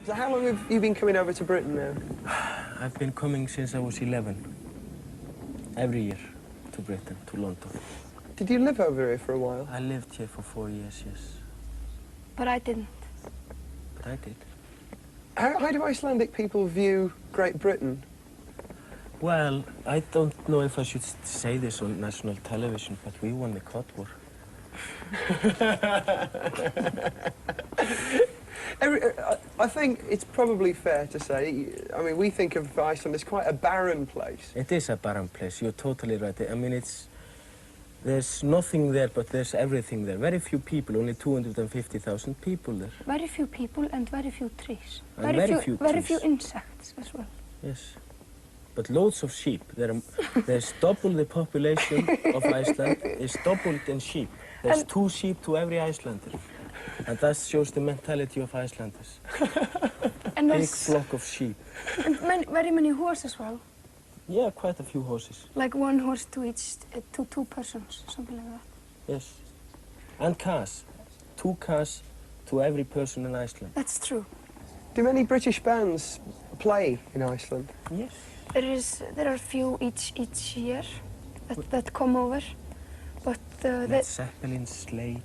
So how long have you been coming over to Britain now? I've been coming since I was 11. Every year to Britain, to London. Did you live over here for a while? I lived here for 4 years, yes. But I didn't. But I did. How do Icelandic people view Great Britain? Well, I don't know if I should say this on national television, but we won the Cod War. I think it's probably fair to say, I mean, we think of Iceland as quite a barren place. It is a barren place, you're totally right. I mean, there's nothing there, but there's everything there. Very few people, only 250,000 people there. Very few people and very few trees. And Very few insects as well. Yes. But loads of sheep. There's double the population of Iceland is doubled in sheep. There's 2 sheep to every Icelander. And that shows the mentality of Icelanders. And big flock of sheep. And very many horses as well. Yeah, quite a few horses. Like 1 horse to each, to 2 persons, something like that. Yes. And cars. 2 cars to every person in Iceland. That's true. Do many British bands play in Iceland? Yes. There are a few each year that come over, but Led Zeppelin, Slade,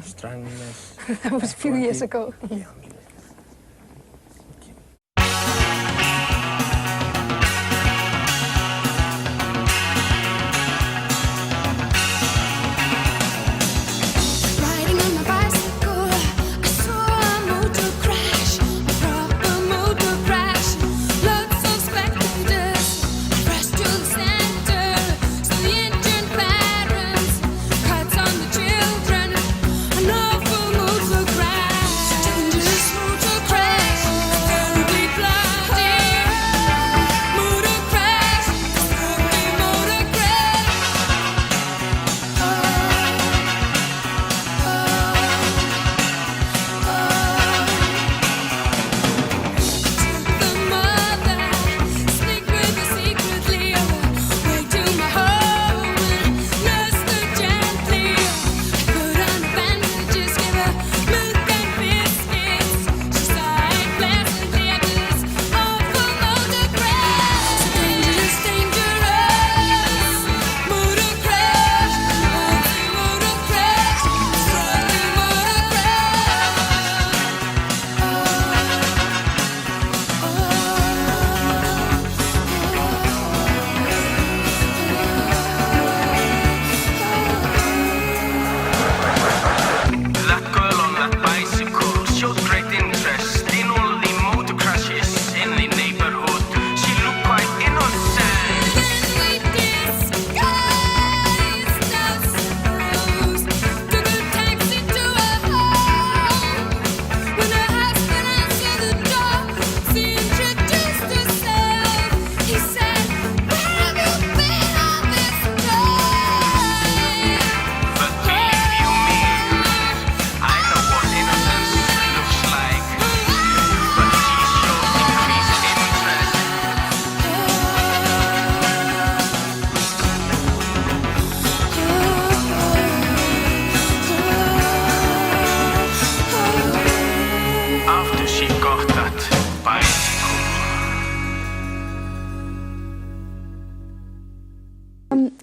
Stranglers. that was a few years ago. Yeah.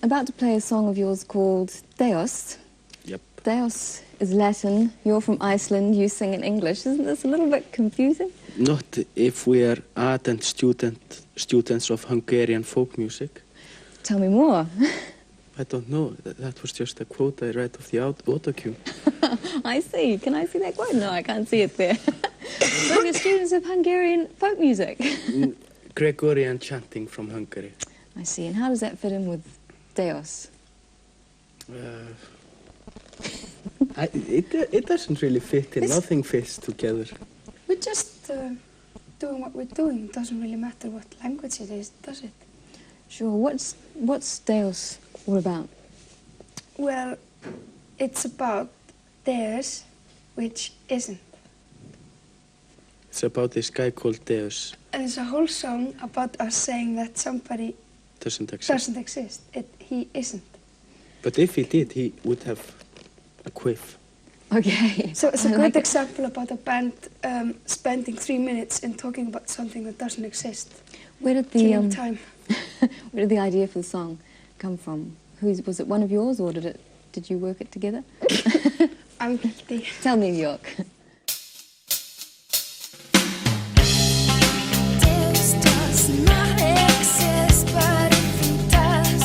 About to play a song of yours called Deos. Yep. Deos is Latin, you're from Iceland, you sing in English. Isn't this a little bit confusing? Not if we are ardent students of Hungarian folk music. Tell me more. I don't know. That was just a quote I read of the autocue. I see. Can I see that quote? No, I can't see it there. So you're students of Hungarian folk music? Gregorian chanting from Hungary. I see. And how does that fit in with Deos? It doesn't really fit in. Nothing fits together. We're just doing what we're doing. It doesn't really matter what language it is, does it? Sure. What's Deos all about? Well, it's about Deus, which isn't. It's about this guy called Deus. And it's a whole song about us saying that somebody Doesn't exist. He isn't. But if he did, he would have a quiff. Okay. So it's a I good like it. example about a band spending 3 minutes in talking about something that doesn't exist. Where did Killing the time. where did the idea for the song come from? Was it one of yours, or did you work it together? I'm guilty. Tell me, York. This does not exist, but if he does,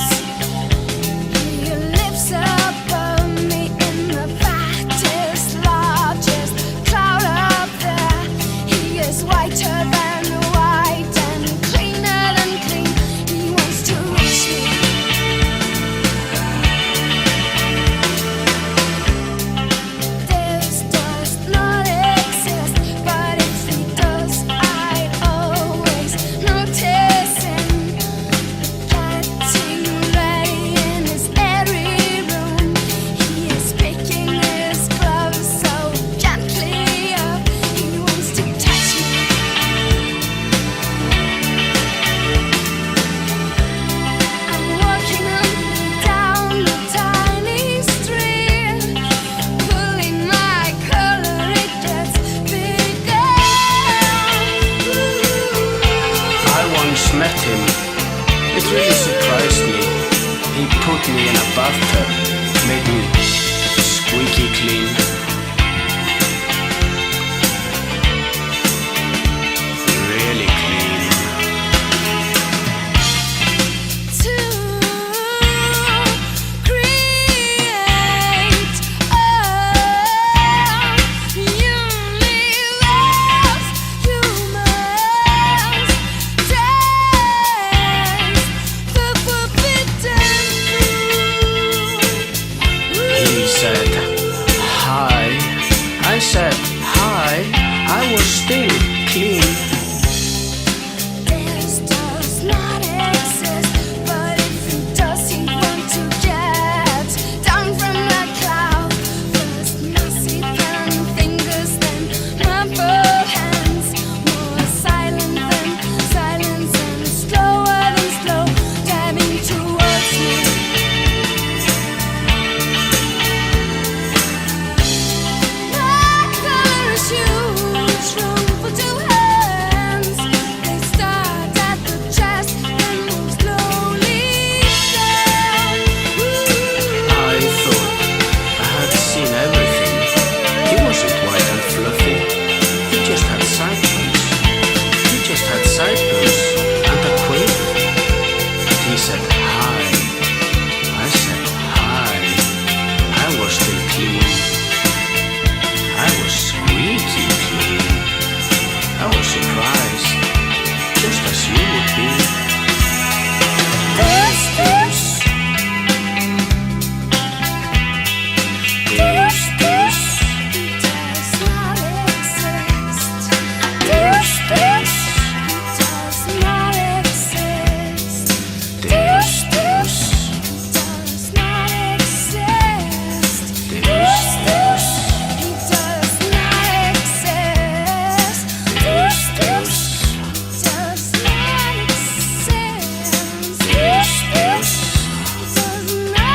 he lives above me in the vastest, largest cloud up there. He is whiter than white and cleaner than clean. He wants to reach me. This does not exist, but if he does, I always notice him getting ready in his airy room. He is picking his gloves so gently up. He wants to touch me. I'm walking up and down the tiny street, pulling my collar, it gets bigger. I once met him. It really surprised me. He put me in a bathtub, made me squeaky clean. Really clean. To create a universe, you must taste the forbidden fruit. He said, hi. I said, hi. I was still clean. This does not exist, but if he does, he want to get down from the cloud. First messy than fingers, then marble hands. More silent than silence, and slower than slow, dabbing towards me. My color is huge, room for two hands. They start at the chest, then move slowly down. I thought I had seen everything. He wasn't white and fluffy. He just had sideburns. He just had sideburns and a quaver. And he said, hi. I said, hi. I was still clean. I was squeaky clean. I was surprised, just as you would be. This This does not exist. This does not exist. This does not exist. This does not exist. This does not exist. This does not exist. This does not exist. This does not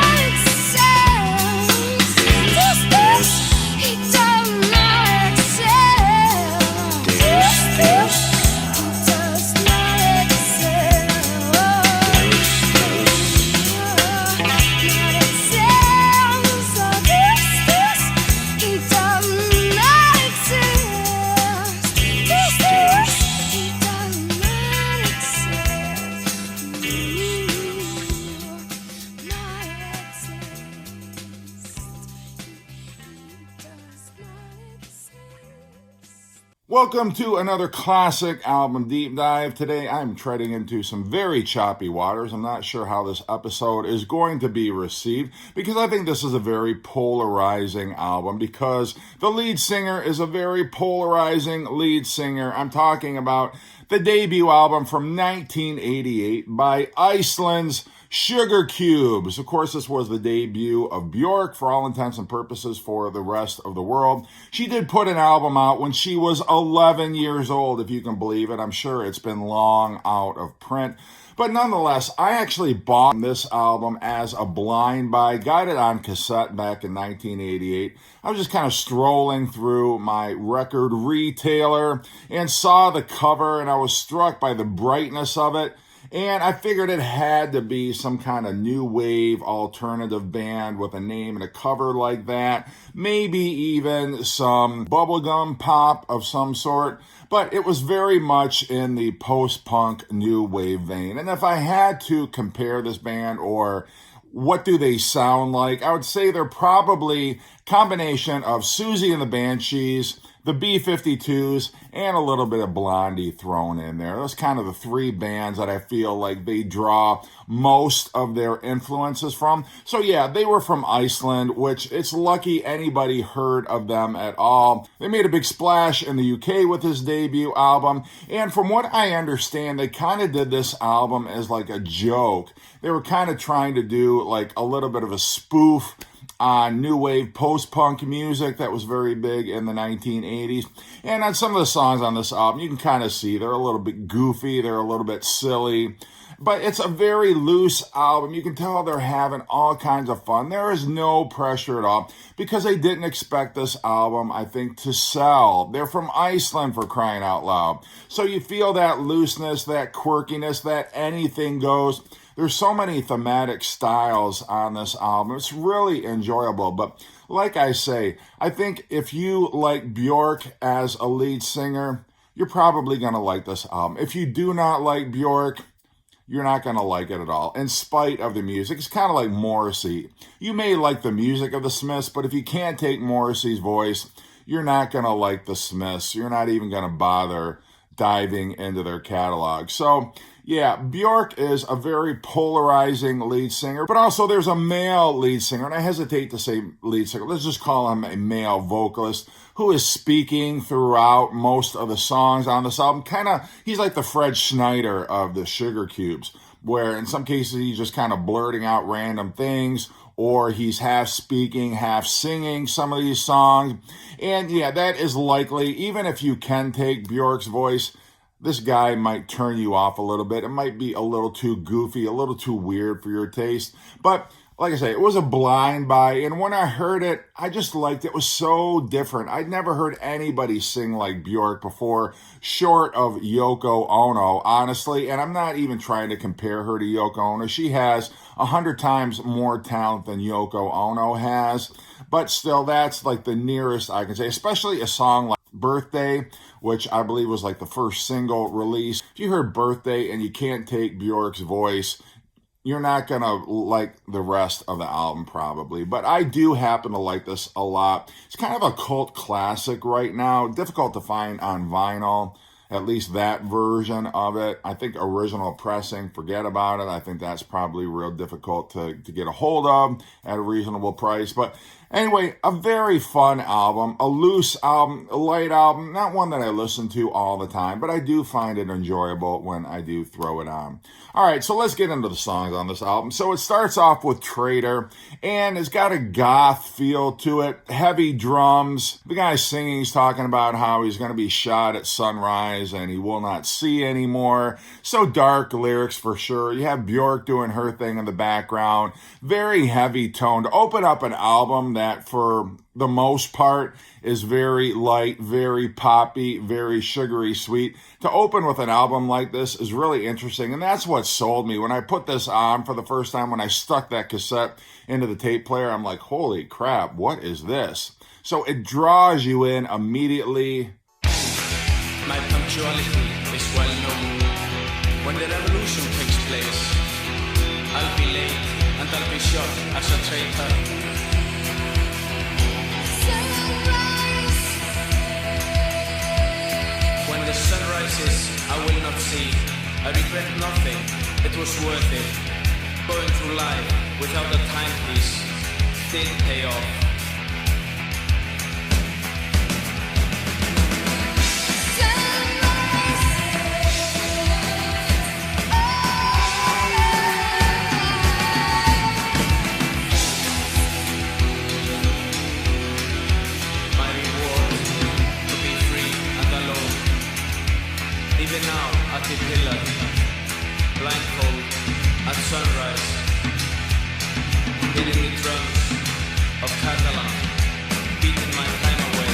Welcome to another classic album deep dive. Today I'm treading into some very choppy waters. I'm not sure how this episode is going to be received because I think this is a very polarizing album because the lead singer is a very polarizing lead singer. I'm talking about the debut album from 1988 by Iceland's Sugarcubes. Of course, this was the debut of Björk for all intents and purposes for the rest of the world. She did put an album out when she was 11 years old, if you can believe it. I'm sure it's been long out of print. But nonetheless, I actually bought this album as a blind buy, got it on cassette back in 1988. I was just kind of strolling through my record retailer and saw the cover, and I was struck by the brightness of it. And I figured it had to be some kind of new wave alternative band with a name and a cover like that. Maybe even some bubblegum pop of some sort. But it was very much in the post-punk new wave vein. And if I had to compare this band or what do they sound like, I would say they're probably a combination of Susie and the Banshees, the B-52s, and a little bit of Blondie thrown in there. Those kind of the three bands that I feel like they draw most of their influences from. So yeah, they were from Iceland, which it's lucky anybody heard of them at all. They made a big splash in the UK with this debut album, and from what I understand, they kind of did this album as like a joke. They were kind of trying to do like a little bit of a spoof on new wave post-punk music that was very big in the 1980s. And on some of the songs on this album, you can kind of see they're a little bit goofy, they're a little bit silly, but it's a very loose album. You can tell they're having all kinds of fun. There is no pressure at all because they didn't expect this album, I think, to sell. They're from Iceland, for crying out loud. So you feel that looseness, that quirkiness, that anything goes. There's so many thematic styles on this album. It's really enjoyable. But like I say, I think if you like Björk as a lead singer, you're probably going to like this album. If you do not like Björk, you're not going to like it at all, in spite of the music. It's kind of like Morrissey. You may like the music of the Smiths, but if you can't take Morrissey's voice, you're not going to like the Smiths. You're not even going to bother diving into their catalog. So yeah, Björk is a very polarizing lead singer, but also there's a male lead singer, and I hesitate to say lead singer. Let's just call him a male vocalist who is speaking throughout most of the songs on this album. He's like the Fred Schneider of the Sugarcubes, where in some cases he's just kind of blurting out random things, or he's half speaking, half singing some of these songs. And yeah, that is likely, even if you can take Björk's voice, this guy might turn you off a little bit. It might be a little too goofy, a little too weird for your taste. But like I say, it was a blind buy. And when I heard it, I just liked it. It was so different. I'd never heard anybody sing like Björk before, short of Yoko Ono, honestly. And I'm not even trying to compare her to Yoko Ono. She has 100 times more talent than Yoko Ono has. But still, that's like the nearest I can say, especially a song like Birthday, which I believe was like the first single release. If you heard Birthday and you can't take Björk's voice, you're not going to like the rest of the album probably. But I do happen to like this a lot. It's kind of a cult classic right now. Difficult to find on vinyl, at least that version of it. I think original pressing, forget about it. I think that's probably real difficult to get a hold of at a reasonable price. But anyway, a very fun album, a loose album, a light album, not one that I listen to all the time, but I do find it enjoyable when I do throw it on. All right, so let's get into the songs on this album. So it starts off with Traitor, and it's got a goth feel to it, heavy drums. The guy singing, he's talking about how he's going to be shot at sunrise and he will not see anymore. So dark lyrics for sure. You have Björk doing her thing in the background. Very heavy tone. To open up an album that for the most part is very light, very poppy, very sugary sweet. To open with an album like this is really interesting, and that's what sold me. When I put this on for the first time, when I stuck that cassette into the tape player, I'm like, holy crap, what is this? So it draws you in immediately. My punctuality is well known. When the revolution takes place, I'll be late and I'll be shot as a traitor. When the sun rises, I will not see. I regret nothing, it was worth it. Going through life without a timepiece did pay off. Even now at the pillar, blindfold at sunrise, hitting the drums of Catalan, beating my time away.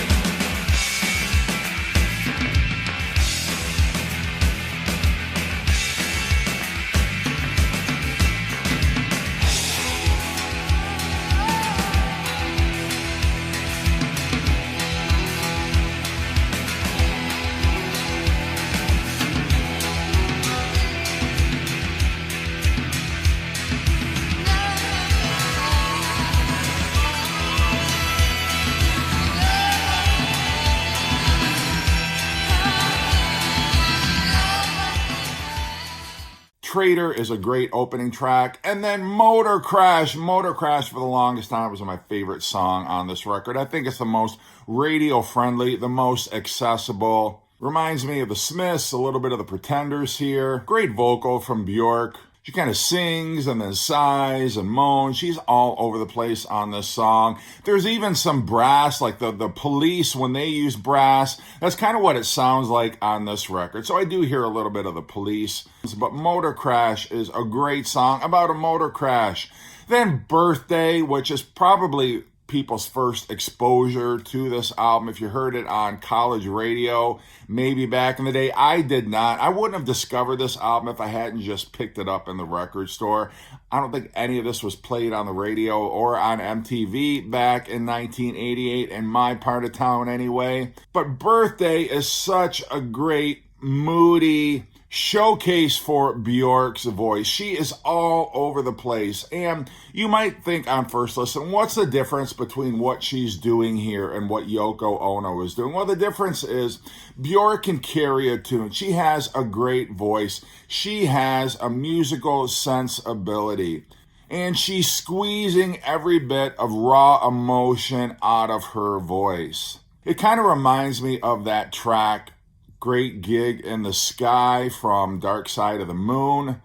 Traitor is a great opening track. And then Motor Crash. Motor Crash for the longest time was my favorite song on this record. I think it's the most radio friendly, the most accessible. Reminds me of the Smiths, a little bit of the Pretenders here. Great vocal from Bjork. She kind of sings and then sighs and moans. She's all over the place on this song. There's even some brass, like the Police, when they use brass. That's kind of what it sounds like on this record. So I do hear a little bit of the Police. But Motor Crash is a great song about a motor crash. Then Birthday, which is probably people's first exposure to this album. If you heard it on college radio, maybe back in the day, I did not. I wouldn't have discovered this album if I hadn't just picked it up in the record store. I don't think any of this was played on the radio or on MTV back in 1988 in my part of town anyway. But Birthday is such a great, moody showcase for Bjork's voice. She is all over the place. And you might think on first listen, what's the difference between what she's doing here and what Yoko Ono is doing? Well, the difference is Bjork can carry a tune. She has a great voice. She has a musical sensibility. And she's squeezing every bit of raw emotion out of her voice. It kind of reminds me of that track, Great Gig in the Sky from Dark Side of the Moon,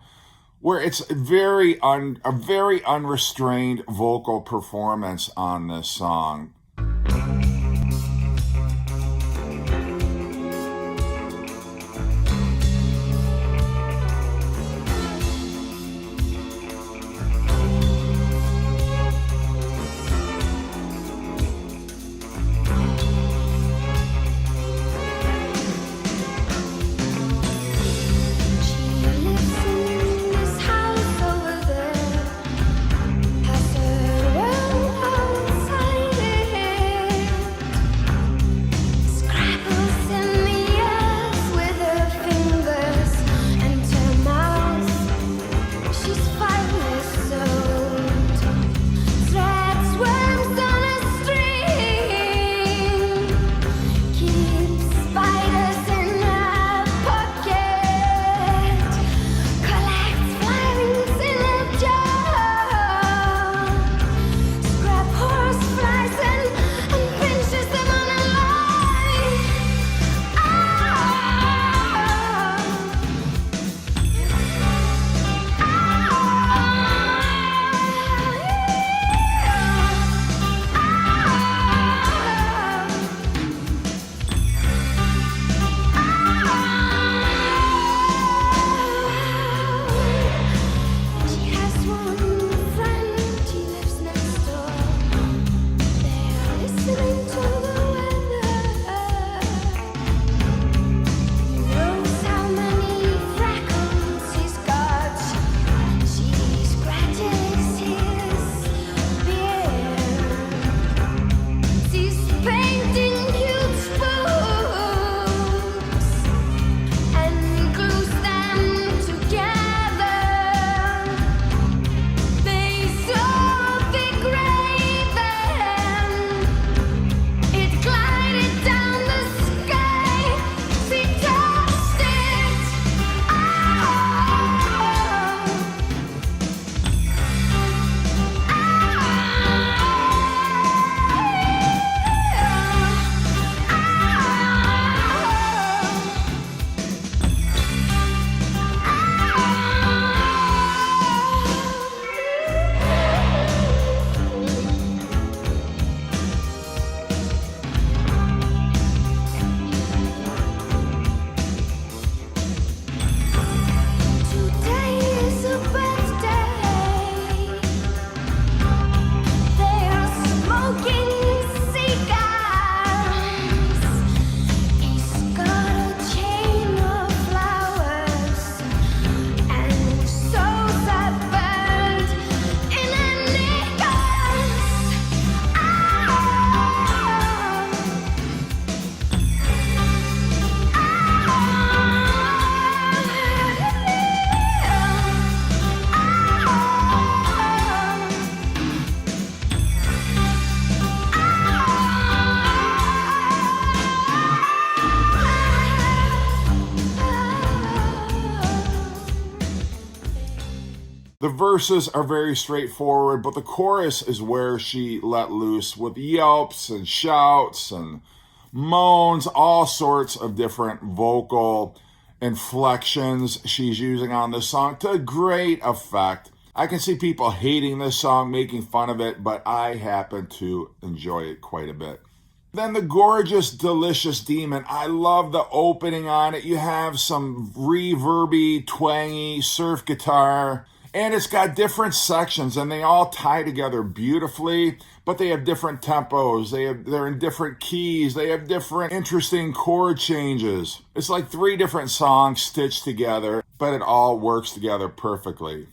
where it's a very unrestrained vocal performance on this song. The verses are very straightforward, but the chorus is where she let loose with yelps and shouts and moans, all sorts of different vocal inflections she's using on this song to great effect. I can see people hating this song, making fun of it, but I happen to enjoy it quite a bit. Then the gorgeous, delicious Demon. I love the opening on it. You have some reverby, twangy surf guitar, and it's got different sections, and they all tie together beautifully, but they have different tempos. They're in different keys. They have different interesting chord changes. It's like 3 different songs stitched together, but it all works together perfectly.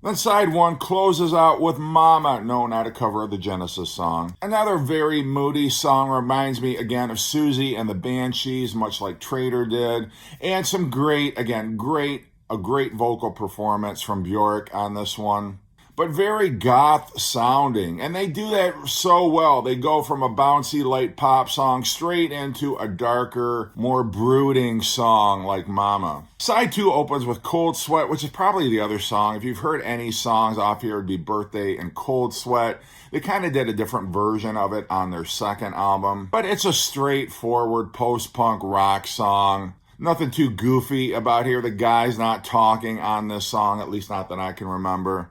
Then side 1 closes out with Mama. No, not a cover of the Genesis song. Another very moody song, reminds me again of Susie and the Banshees, much like Trader did. And some great vocal performance from Bjork on this one. But very goth sounding, and they do that so well. They go from a bouncy light pop song straight into a darker, more brooding song like Mama. Side 2 opens with Cold Sweat, which is probably the other song. If you've heard any songs off here, it'd be Birthday and Cold Sweat. They kind of did a different version of it on their second album, but it's a straightforward post-punk rock song. Nothing too goofy about here. The guy's not talking on this song, at least not that I can remember.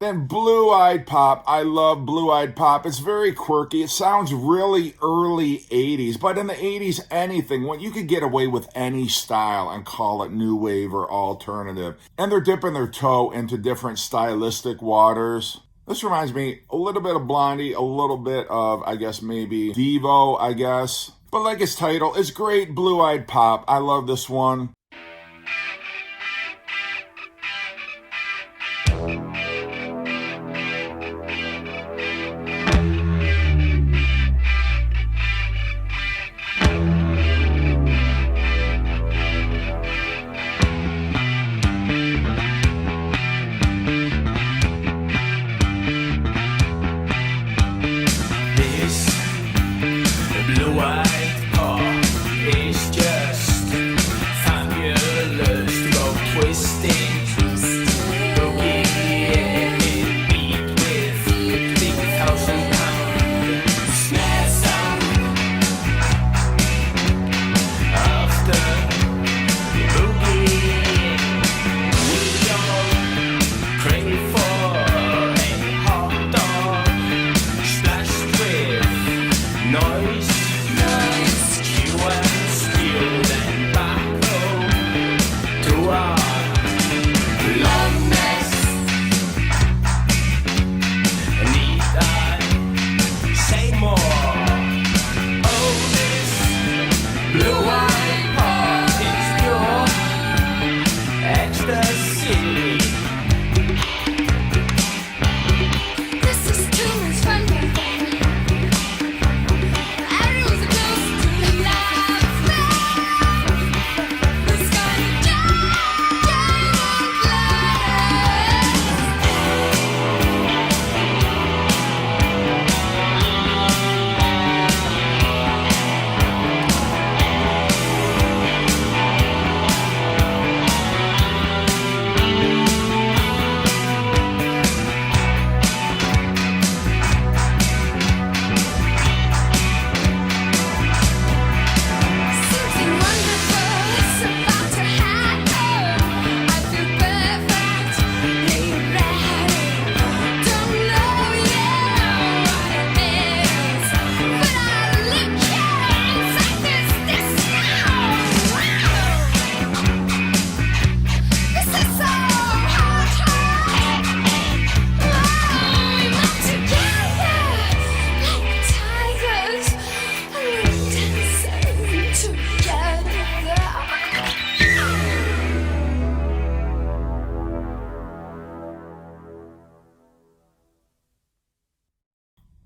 Then Blue-Eyed Pop. I love Blue-Eyed Pop. It's very quirky. It sounds really early 80s, but in the 80s, anything, when you could get away with any style and call it new wave or alternative. And they're dipping their toe into different stylistic waters. This reminds me a little bit of Blondie, a little bit of, I guess, maybe Devo, I guess. But like its title, it's great. Blue-Eyed Pop. I love this one.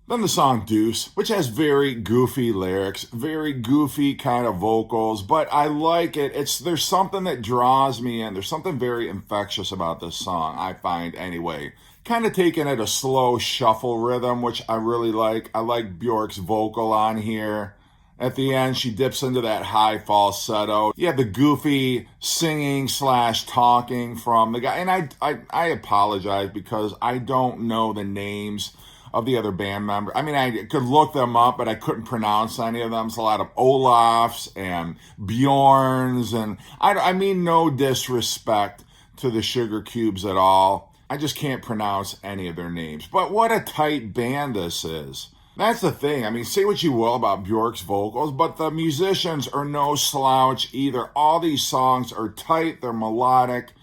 Then the song Deuce, which has very goofy lyrics, very goofy kind of vocals, but I like it. There's something that draws me in. There's something very infectious about this song, I find anyway. Kind of taking it a slow shuffle rhythm, which I really like. I like Bjork's vocal on here. At the end, she dips into that high falsetto. You have the goofy singing / talking from the guy. And I apologize because I don't know the names of the other band members. I mean, I could look them up, but I couldn't pronounce any of them. It's a lot of Olafs and Bjorns, and I mean no disrespect to the Sugarcubes at all. I just can't pronounce any of their names. But what a tight band this is. That's the thing. I mean, say what you will about Bjork's vocals, but the musicians are no slouch either. All these songs are tight, they're melodic,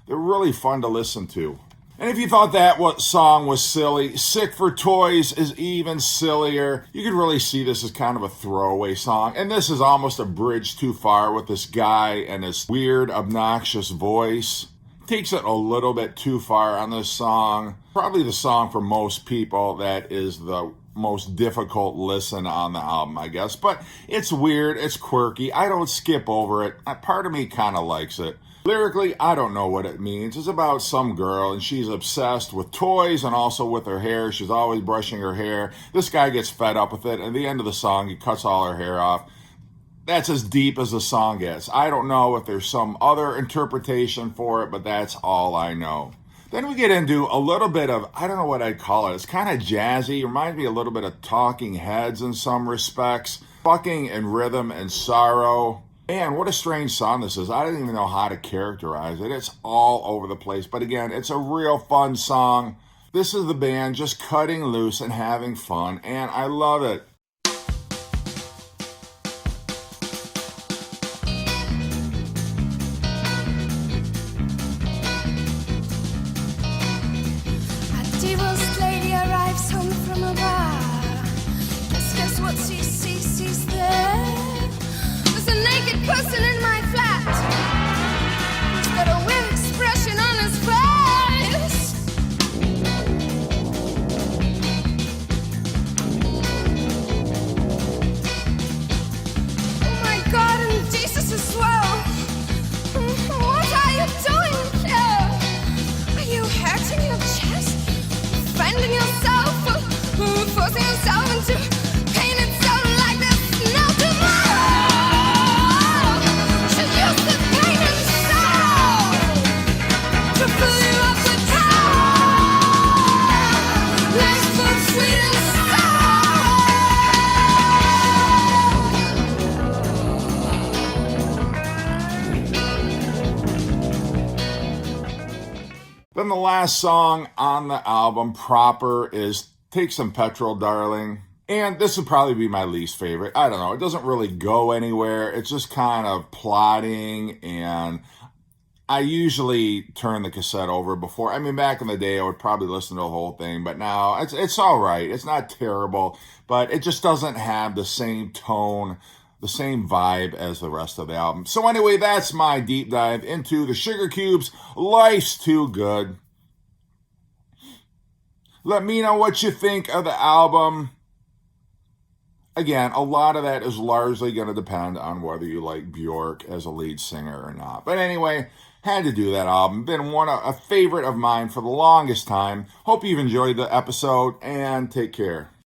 they're really fun to listen to. And if you thought that song was silly, Sick for Toys is even sillier. You could really see this as kind of a throwaway song. And this is almost a bridge too far with this guy and his weird, obnoxious voice. Takes it a little bit too far on this song. Probably the song for most people that is the most difficult listen on the album, I guess. But it's weird, it's quirky. I don't skip over it. Part of me kind of likes it. Lyrically, I don't know what it means. It's about some girl, and she's obsessed with toys and also with her hair. She's always brushing her hair. This guy gets fed up with it. At the end of the song, he cuts all her hair off. That's as deep as the song gets. I don't know if there's some other interpretation for it, but that's all I know. Then we get into a little bit of, I don't know what I'd call it. It's kind of jazzy. It reminds me a little bit of Talking Heads in some respects. Fucking and Rhythm and Sorrow. Man, what a strange song this is. I don't even know how to characterize it. It's all over the place. But again, it's a real fun song. This is the band just cutting loose and having fun, and I love it. A divorced lady arrives home from a bar. Guess what she sees there? There's a naked person in my flat. He's got a weird expression on his face. Oh my God, and Jesus as well. What are you doing here? Are you hurting your chest? Finding yourself? Forcing yourself into pain itself like there's no tomorrow? Should use the pain and sorrow to fill you up with power. Life's both sweet and Then the last song on the album proper is Take Some Petrol, Darling. And this would probably be my least favorite. I don't know. It doesn't really go anywhere. It's just kind of plodding, and I usually turn the cassette over before. I mean, back in the day, I would probably listen to the whole thing, but now it's all right. It's not terrible, but it just doesn't have the same tone, the same vibe as the rest of the album. So anyway, that's my deep dive into the Sugarcubes. Life's Too Good. Let me know what you think of the album. Again, a lot of that is largely going to depend on whether you like Bjork as a lead singer or not. But anyway, had to do that album. Been a favorite of mine for the longest time. Hope you've enjoyed the episode, and take care.